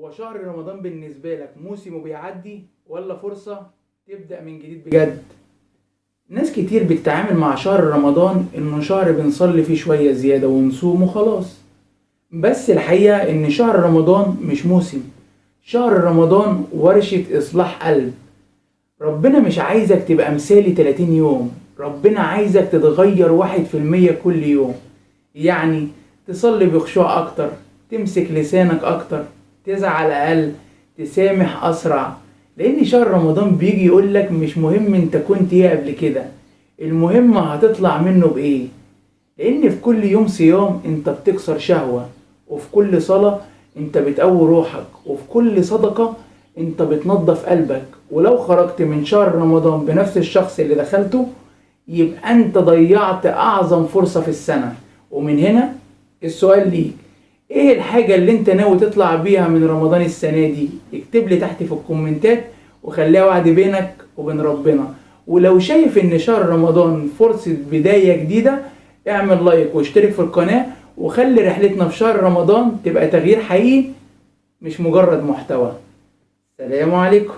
هو شهر رمضان بالنسبة لك موسم وبيعدي ولا فرصة تبدأ من جديد بجد؟ ناس كتير بتتعامل مع شهر رمضان إنه شهر بنصلي فيه شوية زيادة ونصوم وخلاص. بس الحقيقة إن شهر رمضان مش موسم، شهر رمضان ورشة إصلاح قلب. ربنا مش عايزك تبقى مثالي 30 يوم، ربنا عايزك تتغير 1% كل يوم. يعني تصلي بخشوع أكتر، تمسك لسانك أكتر، تزعل أقل، تسامح أسرع. لأن شهر رمضان بيجي يقولك مش مهم انت كنت ايه قبل كده، المهم هتطلع منه بإيه. لأن في كل يوم صيام انت بتكسر شهوة، وفي كل صلاة انت بتقوي روحك، وفي كل صدقة انت بتنظف قلبك. ولو خرجت من شهر رمضان بنفس الشخص اللي دخلته يبقى انت ضيعت اعظم فرصة في السنة. ومن هنا السؤال ليك، ايه الحاجة اللي انت ناوي تطلع بيها من رمضان السنة دي؟ اكتب لي تحت في الكومنتات وخليها وعد بينك وبين ربنا. ولو شايف ان شهر رمضان فرصة بداية جديدة اعمل لايك واشترك في القناة، وخلي رحلتنا في شهر رمضان تبقى تغيير حقيقي مش مجرد محتوى. سلام عليكم.